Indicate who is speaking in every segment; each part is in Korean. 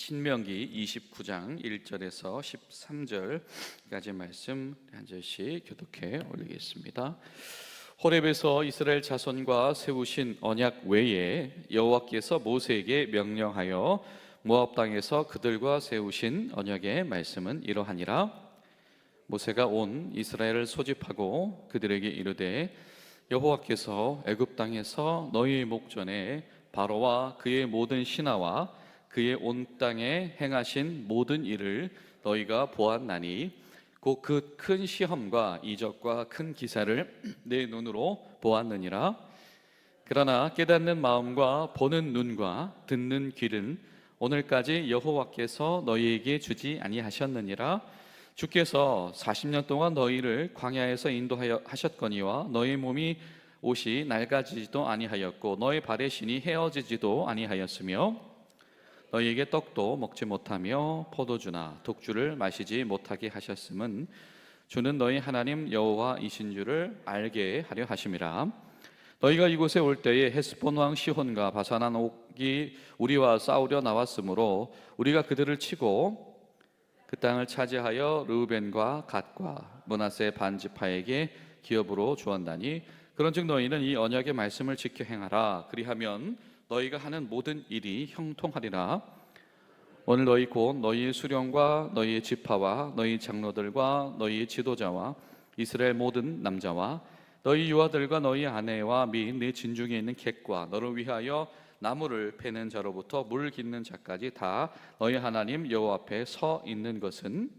Speaker 1: 신명기 29장 1절에서 13절까지 말씀 한 절씩 교독해 올리겠습니다. 호렙에서 이스라엘 자손과 세우신 언약 외에 여호와께서 모세에게 명령하여 모압 땅에서 그들과 세우신 언약의 말씀은 이러하니라. 모세가 온 이스라엘을 소집하고 그들에게 이르되 여호와께서 애굽 땅에서 너희 목전에 바로와 그의 모든 신하와 그의 온 땅에 행하신 모든 일을 너희가 보았나니 곧 그 큰 시험과 이적과 큰 기사를 내 눈으로 보았느니라. 그러나 깨닫는 마음과 보는 눈과 듣는 귀는 오늘까지 여호와께서 너희에게 주지 아니하셨느니라. 주께서 40년 동안 너희를 광야에서 인도하여 하셨거니와 너희 몸이 옷이 낡아지지도 아니하였고 너희 발의 신이 헤어지지도 아니하였으며 너희에게 떡도 먹지 못하며 포도주나 독주를 마시지 못하게 하셨음은 주는 너희 하나님 여호와이신 줄을 알게 하려 하심이라. 너희가 이곳에 올 때에 헤스본 왕 시혼과 바산한 옥이 우리와 싸우려 나왔으므로 우리가 그들을 치고 그 땅을 차지하여 르우벤과 갓과 므낫세 반 지파에게 기업으로 주었나니 그런즉 너희는 이 언약의 말씀을 지켜 행하라. 그리하면 너희가 하는 모든 일이 형통하리라. 오늘 너희 곧 너희의 수령과 너희의 지파와 너희 장로들과 너희의 지도자와 이스라엘 모든 남자와 너희 유아들과 너희 아내와 및 네 진중에 있는 객과 너를 위하여 나무를 패는 자로부터 물 깃는 자까지 다 너희 하나님 여호와 앞에 서 있는 것은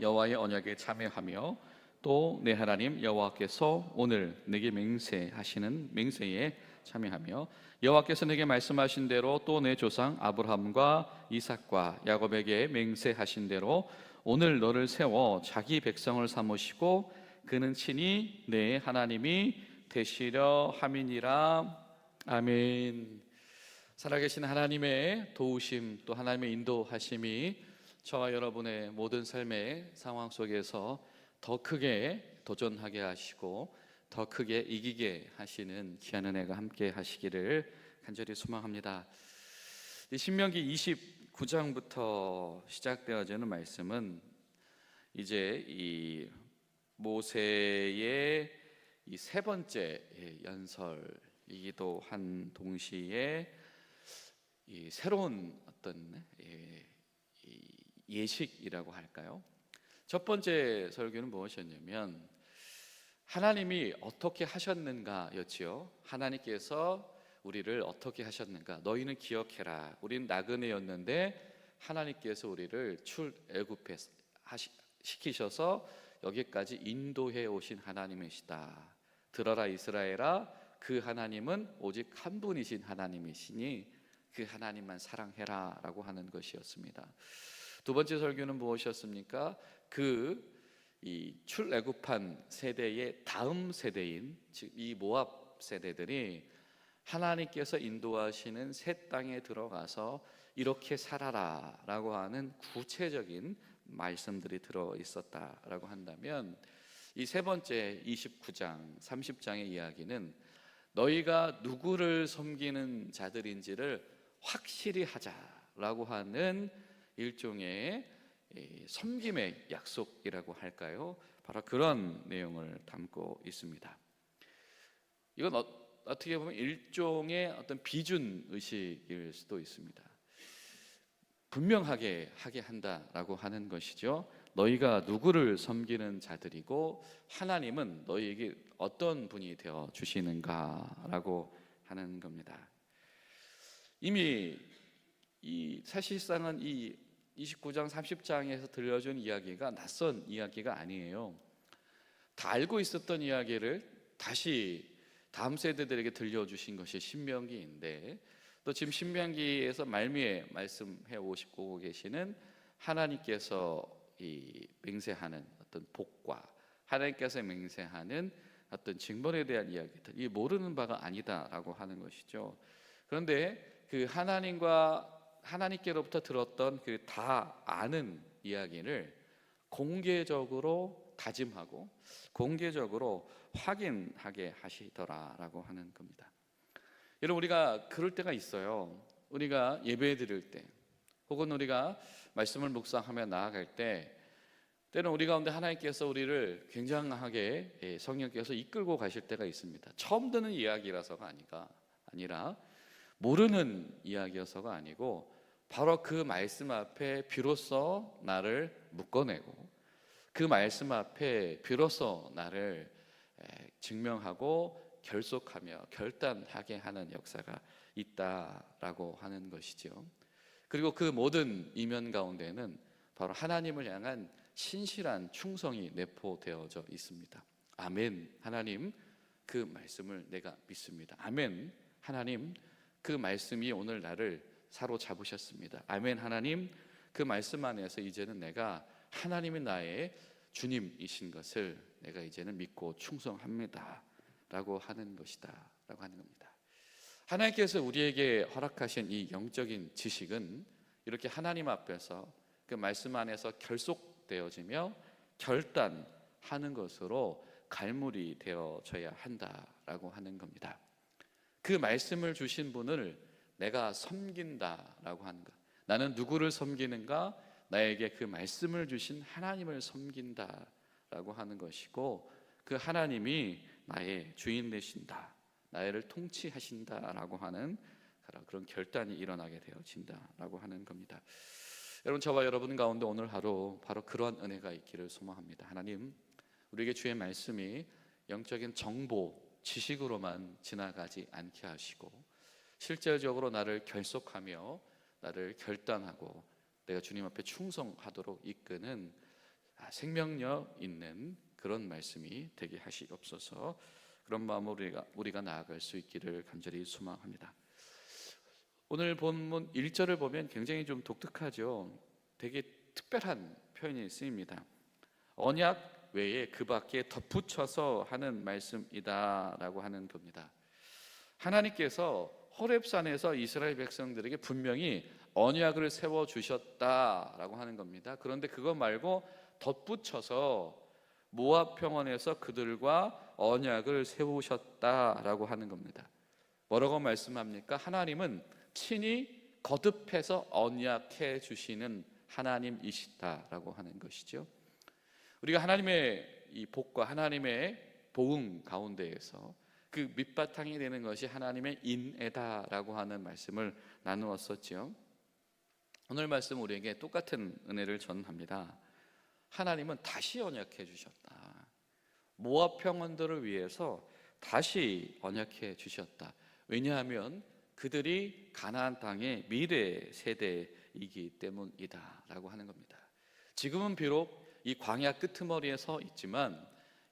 Speaker 1: 여호와의 언약에 참여하며 또 내 하나님 여호와께서 오늘 내게 맹세하시는 맹세에 참여하며 여호와께서 내게 말씀하신 대로 또 내 조상 아브라함과 이삭과 야곱에게 맹세하신 대로 오늘 너를 세워 자기 백성을 삼으시고 그는 친히 내 하나님이 되시려 함이니라. 아멘. 살아계신 하나님의 도우심 또 하나님의 인도하심이 저와 여러분의 모든 삶의 상황 속에서 더 크게 도전하게 하시고 더 크게 이기게 하시는 귀한 은혜가 함께 하시기를 간절히 소망합니다. 신명기 29장부터 시작되어지는 말씀은 이제 이 모세의 이 세 번째 연설이기도 한 동시에 이 새로운 어떤 예식이라고 할까요? 첫 번째 설교는 무엇이었냐면 하나님이 어떻게 하셨는가였지요. 하나님께서 우리를 어떻게 하셨는가. 너희는 기억해라. 우리는 나그네였는데 하나님께서 우리를 출애굽해 시키셔서 여기까지 인도해 오신 하나님이시다. 들어라 이스라엘아, 그 하나님은 오직 한 분이신 하나님이시니 그 하나님만 사랑해라 라고 하는 것이었습니다. 두 번째 설교는 무엇이었습니까? 이 출애굽한 세대의 다음 세대인 즉 이 모압 세대들이 하나님께서 인도하시는 새 땅에 들어가서 이렇게 살아라 라고 하는 구체적인 말씀들이 들어 있었다라고 한다면 이 세 번째 29장 30장의 이야기는 너희가 누구를 섬기는 자들인지를 확실히 하자라고 하는 일종의 섬김의 약속이라고 할까요? 바로 그런 내용을 담고 있습니다. 이건 어떻게 보면 일종의 어떤 비준 의식일 수도 있습니다. 분명하게 하게 한다라고 하는 것이죠. 너희가 누구를 섬기는 자들이고 하나님은 너희에게 어떤 분이 되어 주시는가라고 하는 겁니다. 이미 사실상은 이 29장 30장에서 들려준 이야기가 낯선 이야기가 아니에요. 다 알고 있었던 이야기를 다시 다음 세대들에게 들려주신 것이 신명기인데 또 지금 신명기에서 말미에 말씀해 오시고 계시는 하나님께서 이 맹세하는 어떤 복과 하나님께서 맹세하는 어떤 징벌에 대한 이야기들, 이 모르는 바가 아니다라고 하는 것이죠. 그런데 그 하나님께로부터 들었던 그 다 아는 이야기를 공개적으로 다짐하고 공개적으로 확인하게 하시더라라고 하는 겁니다. 여러분, 우리가 그럴 때가 있어요. 우리가 예배 드릴 때 혹은 우리가 말씀을 묵상하며 나아갈 때 때는 우리 가운데 하나님께서 우리를 굉장하게 성령께서 이끌고 가실 때가 있습니다. 처음 듣는 이야기라서가 아니라 모르는 이야기여서가 아니고 바로 그 말씀 앞에 비로소 나를 묶어내고 그 말씀 앞에 비로소 나를 증명하고 결속하며 결단하게 하는 역사가 있다라고 하는 것이죠. 그리고 그 모든 이면 가운데는 바로 하나님을 향한 신실한 충성이 내포되어져 있습니다. 아멘. 하나님, 그 말씀을 내가 믿습니다. 아멘. 하나님, 그 말씀이 오늘 나를 사로잡으셨습니다. 아멘. 하나님, 그 말씀 안에서 이제는 내가 하나님이 나의 주님이신 것을 내가 이제는 믿고 충성합니다 라고 하는 것이다 라고 하는 겁니다. 하나님께서 우리에게 허락하신 이 영적인 지식은 이렇게 하나님 앞에서 그 말씀 안에서 결속되어지며 결단하는 것으로 갈무리 되어져야 한다라고 하는 겁니다. 그 말씀을 주신 분을 내가 섬긴다라고 하는 것. 나는 누구를 섬기는가? 나에게 그 말씀을 주신 하나님을 섬긴다라고 하는 것이고, 그 하나님이 나의 주인 되신다, 나를 통치하신다라고 하는 그런 결단이 일어나게 되어진다라고 하는 겁니다. 여러분, 저와 여러분 가운데 오늘 하루 바로 그러한 은혜가 있기를 소망합니다. 하나님, 우리에게 주의 말씀이 영적인 정보, 지식으로만 지나가지 않게 하시고 실질적으로 나를 결속하며 나를 결단하고 내가 주님 앞에 충성하도록 이끄는 생명력 있는 그런 말씀이 되게 하시옵소서. 그런 마음으로 우리가 나아갈 수 있기를 간절히 소망합니다. 오늘 본문 1절을 보면 굉장히 좀 독특하죠. 되게 특별한 표현이 쓰입니다. 언약 외에 그 밖에 덧붙여서 하는 말씀이다 라고 하는 겁니다. 하나님께서 호렙산에서 이스라엘 백성들에게 분명히 언약을 세워주셨다라고 하는 겁니다. 그런데 그것 말고 덧붙여서 모압 평원에서 그들과 언약을 세우셨다라고 하는 겁니다. 뭐라고 말씀합니까? 하나님은 친히 거듭해서 언약해 주시는 하나님이시다라고 하는 것이죠. 우리가 하나님의 이 복과 하나님의 복음 가운데에서 그 밑바탕이 되는 것이 하나님의 인애다라고 하는 말씀을 나누었었죠. 오늘 말씀 우리에게 똑같은 은혜를 전합니다. 하나님은 다시 언약해 주셨다. 모압 평원들을 위해서 다시 언약해 주셨다. 왜냐하면 그들이 가나안 땅의 미래 세대이기 때문이다라고 하는 겁니다. 지금은 비록 이 광야 끄트머리에 서 있지만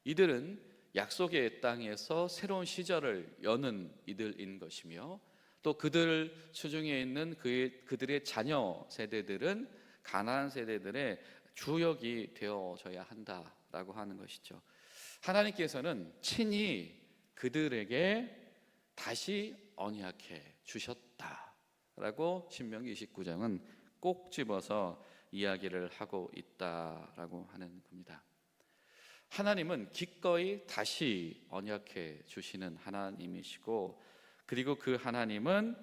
Speaker 1: 이들은 약속의 땅에서 새로운 시절을 여는 이들인 것이며, 또 그들 수중에 있는 그들의 자녀 세대들은 가나안 세대들의 주역이 되어져야 한다라고 하는 것이죠. 하나님께서는 친히 그들에게 다시 언약해 주셨다라고 신명기 29장은 꼭 집어서 이야기를 하고 있다라고 하는 겁니다. 하나님은 기꺼이 다시 언약해 주시는 하나님이시고, 그리고 그 하나님은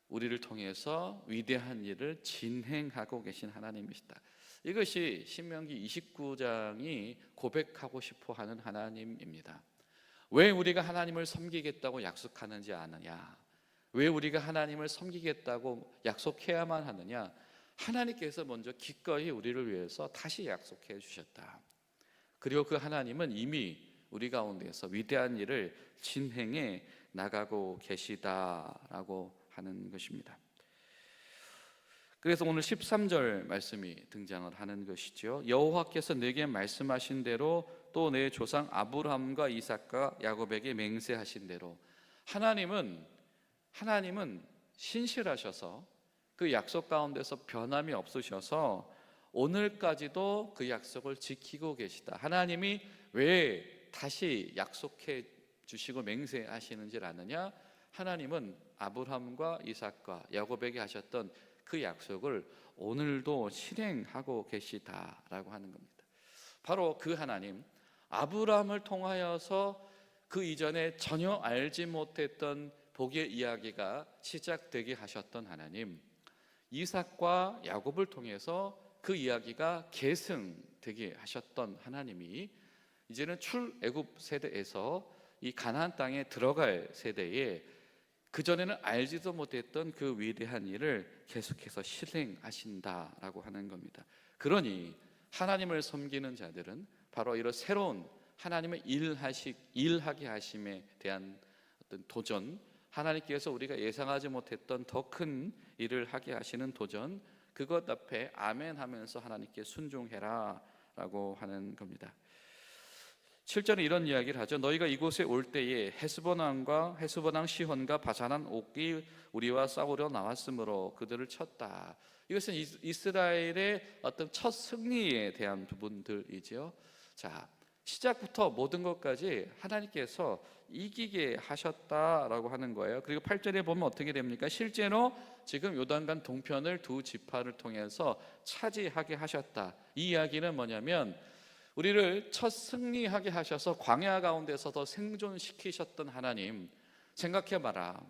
Speaker 1: 우리를 통해서 위대한 일을 진행하고 계신 하나님이시다. 이것이 신명기 29장이 고백하고 싶어 하는 하나님입니다. 왜 우리가 하나님을 섬기겠다고 약속하는지 아느냐? 왜 우리가 하나님을 섬기겠다고 약속해야만 하느냐? 하나님께서 먼저 기꺼이 우리를 위해서 다시 약속해 주셨다. 그리고 그 하나님은 이미 우리 가운데서 위대한 일을 진행해 나가고 계시다라고 하는 것입니다. 그래서 오늘 13절 말씀이 등장을 하는 것이죠. 여호와께서 내게 말씀하신 대로 또 내 조상 아브라함과 이삭과 야곱에게 맹세하신 대로, 하나님은 신실하셔서 그 약속 가운데서 변함이 없으셔서 오늘까지도 그 약속을 지키고 계시다. 하나님이 왜 다시 약속해 주시고 맹세하시는지 아느냐? 하나님은 아브라함과 이삭과 야곱에게 하셨던 그 약속을 오늘도 실행하고 계시다라고 하는 겁니다. 바로 그 하나님, 아브라함을 통하여서 그 이전에 전혀 알지 못했던 복의 이야기가 시작되게 하셨던 하나님, 이삭과 야곱을 통해서 그 이야기가 계승되게 하셨던 하나님이 이제는 출애굽 세대에서 이 가나안 땅에 들어갈 세대에 그전에는 알지도 못했던 그 위대한 일을 계속해서 실행하신다라고 하는 겁니다. 그러니 하나님을 섬기는 자들은 바로 이런 새로운 하나님의 일하게 하심에 대한 어떤 도전, 하나님께서 우리가 예상하지 못했던 더 큰 일을 하게 하시는 도전, 그것 앞에 아멘 하면서 하나님께 순종해라 라고 하는 겁니다. 7절에 이런 이야기를 하죠. 너희가 이곳에 올 때에 헤스본 왕 시혼과 바산한 옥이 우리와 싸우려 나왔으므로 그들을 쳤다. 이것은 이스라엘의 어떤 첫 승리에 대한 부분들이지요. 자, 시작부터 모든 것까지 하나님께서 이기게 하셨다라고 하는 거예요. 그리고 8절에 보면 어떻게 됩니까? 실제로 지금 요단강 동편을 두 지파를 통해서 차지하게 하셨다. 이 이야기는 뭐냐면 우리를 첫 승리하게 하셔서 광야 가운데서도 생존시키셨던 하나님, 생각해봐라.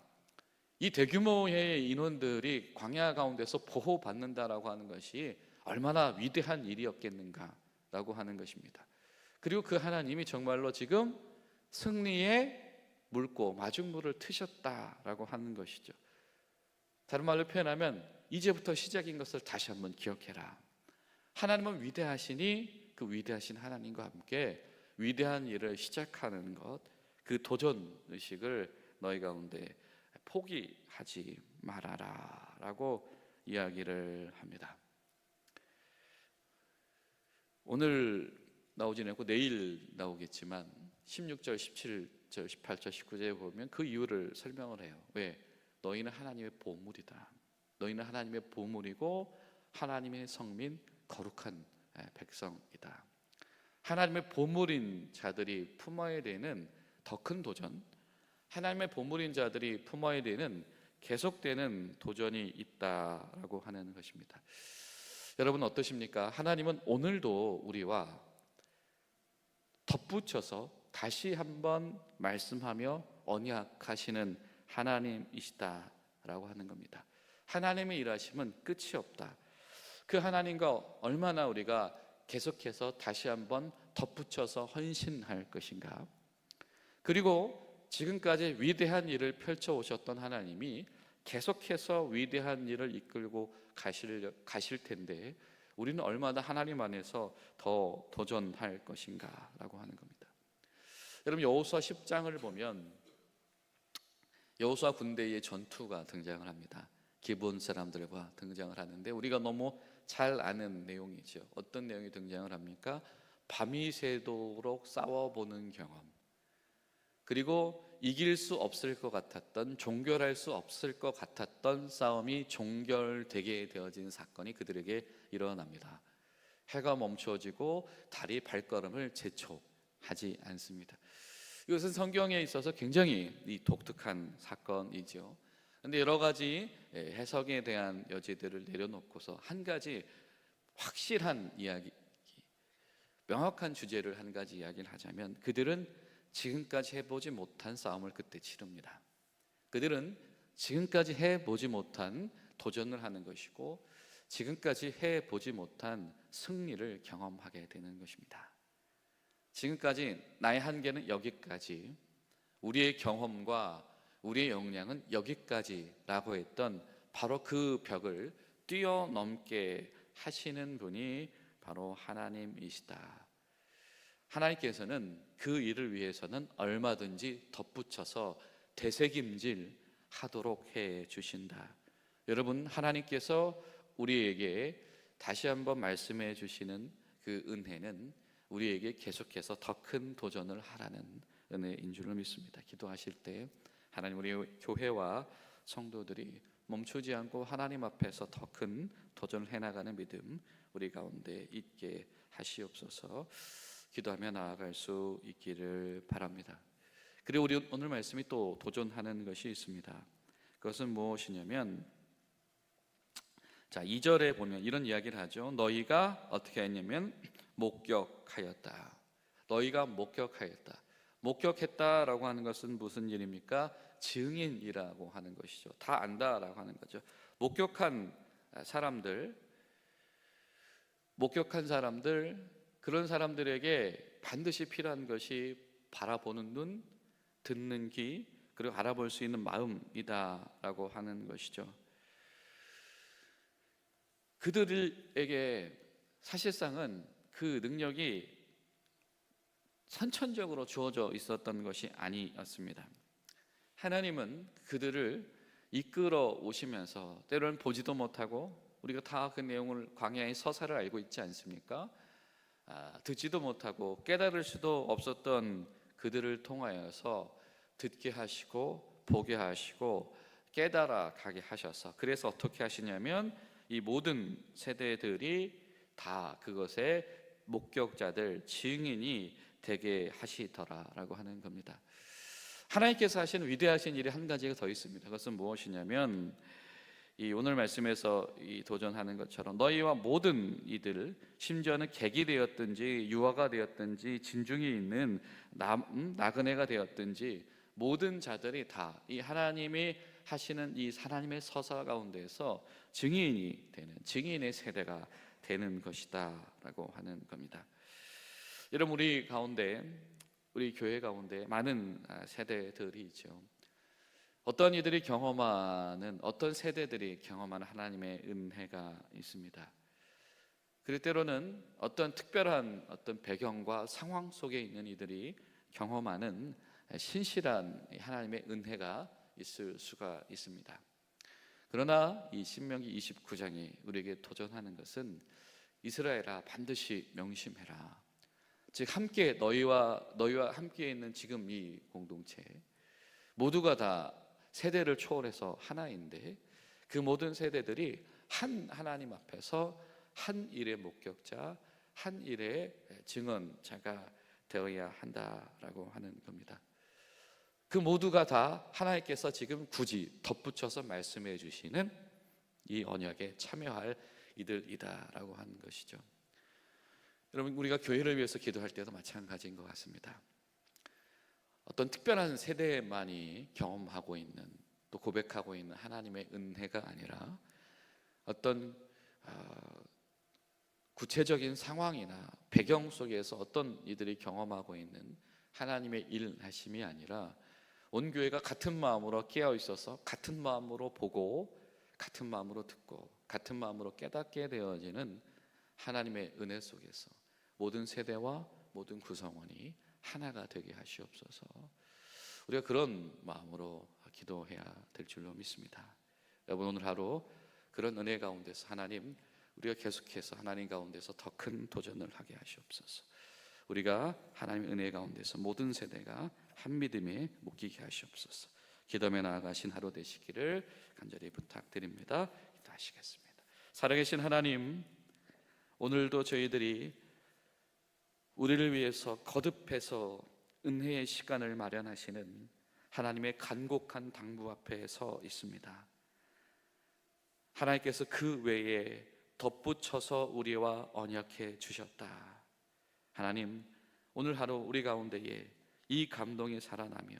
Speaker 1: 이 대규모의 인원들이 광야 가운데서 보호받는다라고 하는 것이 얼마나 위대한 일이었겠는가라고 하는 것입니다. 그리고 그 하나님이 정말로 지금 승리의 물고 마중물을 트셨다라고 하는 것이죠. 다른 말로 표현하면 이제부터 시작인 것을 다시 한번 기억해라. 하나님은 위대하시니 그 위대하신 하나님과 함께 위대한 일을 시작하는 것, 그 도전 의식을 너희 가운데 포기하지 말아라 라고 이야기를 합니다. 오늘 나오지 않고 내일 나오겠지만 16절, 17절, 18절, 19절에 보면 그 이유를 설명을 해요. 왜? 너희는 하나님의 보물이다. 너희는 하나님의 보물이고 하나님의 성민 거룩한 백성이다. 하나님의 보물인 자들이 품어야 되는 더 큰 도전, 하나님의 보물인 자들이 품어야 되는 계속되는 도전이 있다라고 하는 것입니다. 여러분 어떠십니까? 하나님은 오늘도 우리와 덧붙여서 다시 한번 말씀하며 언약하시는 하나님이시다라고 하는 겁니다. 하나님의 일하심은 끝이 없다. 그 하나님과 얼마나 우리가 계속해서 다시 한번 덧붙여서 헌신할 것인가. 그리고 지금까지 위대한 일을 펼쳐오셨던 하나님이 계속해서 위대한 일을 이끌고 가실 텐데 우리는 얼마나 하나님 안에서 더 도전할 것인가 라고 하는 겁니다. 여러분 여호수아 10장을 보면 여호수아 군대의 전투가 등장을 합니다. 기브온 사람들과 등장을 하는데 우리가 너무 잘 아는 내용이죠. 어떤 내용이 등장을 합니까? 밤이 새도록 싸워보는 경험, 그리고 이길 수 없을 것 같았던, 종결할 수 없을 것 같았던 싸움이 종결되게 되어진 사건이 그들에게 일어납니다. 해가 멈추어지고 달이 발걸음을 재촉하지 않습니다. 이것은 성경에 있어서 굉장히 독특한 사건이죠. 그런데 여러 가지 해석에 대한 여지들을 내려놓고서 한 가지 확실한 이야기, 명확한 주제를 한 가지 이야기를 하자면 그들은 지금까지 해보지 못한 싸움을 그때 치릅니다. 그들은 지금까지 해보지 못한 도전을 하는 것이고 지금까지 해보지 못한 승리를 경험하게 되는 것입니다. 지금까지 나의 한계는 여기까지, 우리의 경험과 우리의 역량은 여기까지라고 했던 바로 그 벽을 뛰어넘게 하시는 분이 바로 하나님이시다. 하나님께서는 그 일을 위해서는 얼마든지 덧붙여서 되새김질 하도록 해 주신다. 여러분, 하나님께서 우리에게 다시 한번 말씀해 주시는 그 은혜는 우리에게 계속해서 더 큰 도전을 하라는 은혜인 줄을 믿습니다. 기도하실 때 하나님, 우리 교회와 성도들이 멈추지 않고 하나님 앞에서 더 큰 도전을 해나가는 믿음 우리 가운데 있게 하시옵소서. 기도하며 나아갈 수 있기를 바랍니다. 그리고 우리 오늘 말씀이 또 도전하는 것이 있습니다. 그것은 무엇이냐면, 자 2절에 보면 이런 이야기를 하죠. 너희가 어떻게 했냐면 목격하였다. 너희가 목격하였다. 목격했다라고 하는 것은 무슨 일입니까? 증인이라고 하는 것이죠. 다 안다라고 하는 거죠. 목격한 사람들, 목격한 사람들, 그런 사람들에게 반드시 필요한 것이 바라보는 눈, 듣는 귀, 그리고 알아볼 수 있는 마음이다라고 하는 것이죠. 그들에게 사실상은 그 능력이 선천적으로 주어져 있었던 것이 아니었습니다. 하나님은 그들을 이끌어 오시면서 때로는 보지도 못하고, 우리가 다 그 내용을 광야의 서사를 알고 있지 않습니까? 듣지도 못하고 깨달을 수도 없었던 그들을 통하여서 듣게 하시고 보게 하시고 깨달아 가게 하셔서, 그래서 어떻게 하시냐면 이 모든 세대들이 다 그것의 목격자들, 증인이 되게 하시더라라고 하는 겁니다. 하나님께서 하시는 위대하신 일이 한 가지가 더 있습니다. 그것은 무엇이냐면 이 오늘 말씀에서 이 도전하는 것처럼 너희와 모든 이들, 심지어는 객이 되었든지 유아가 되었든지 진중이 있는 나그네가 되었든지 모든 자들이 다 이 하나님이 하시는 이 하나님의 서사 가운데서 증인이 되는, 증인의 세대가 되는 것이다라고 하는 겁니다. 여러분, 우리 가운데, 우리 교회 가운데 많은 세대들이 있죠. 어떤 이들이 경험하는, 어떤 세대들이 경험하는 하나님의 은혜가 있습니다. 그리고 때로는 어떤 특별한 어떤 배경과 상황 속에 있는 이들이 경험하는 신실한 하나님의 은혜가 있을 수가 있습니다. 그러나 이 신명기 29장이 우리에게 도전하는 것은 이스라엘아 반드시 명심해라. 즉 함께 너희와 함께 있는 지금 이 공동체 모두가 다 세대를 초월해서 하나인데, 그 모든 세대들이 한 하나님 앞에서 한 일의 목격자, 한 일의 증언자가 되어야 한다라고 하는 겁니다. 그 모두가 다 하나님께서 지금 굳이 덧붙여서 말씀해 주시는 이 언약에 참여할 이들이다라고 하는 것이죠. 여러분, 우리가 교회를 위해서 기도할 때도 마찬가지인 것 같습니다. 어떤 특별한 세대만이 경험하고 있는, 또 고백하고 있는 하나님의 은혜가 아니라 어떤 구체적인 상황이나 배경 속에서 어떤 이들이 경험하고 있는 하나님의 일하심이 아니라 온 교회가 같은 마음으로 깨어 있어서 같은 마음으로 보고 같은 마음으로 듣고 같은 마음으로 깨닫게 되어지는 하나님의 은혜 속에서 모든 세대와 모든 구성원이 하나가 되게 하시옵소서. 우리가 그런 마음으로 기도해야 될 줄로 믿습니다. 여러분, 오늘 하루 그런 은혜 가운데서 하나님, 우리가 계속해서 하나님 가운데서 더 큰 도전을 하게 하시옵소서. 우리가 하나님의 은혜 가운데서 모든 세대가 한 믿음에 묶이게 하시옵소서. 기도하며 나아가신 하루 되시기를 간절히 부탁드립니다. 기도하시겠습니다. 살아계신 하나님, 오늘도 저희들이 우리를 위해서 거듭해서 은혜의 시간을 마련하시는 하나님의 간곡한 당부 앞에 서 있습니다. 하나님께서 그 외에 덧붙여서 우리와 언약해 주셨다. 하나님, 오늘 하루 우리 가운데에 이 감동이 살아나며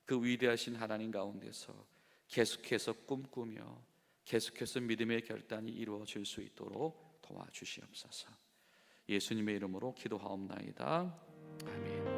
Speaker 1: 그 위대하신 하나님 가운데서 계속해서 꿈꾸며 계속해서 믿음의 결단이 이루어질 수 있도록 도와주시옵소서. 예수님의 이름으로 기도하옵나이다. 아멘.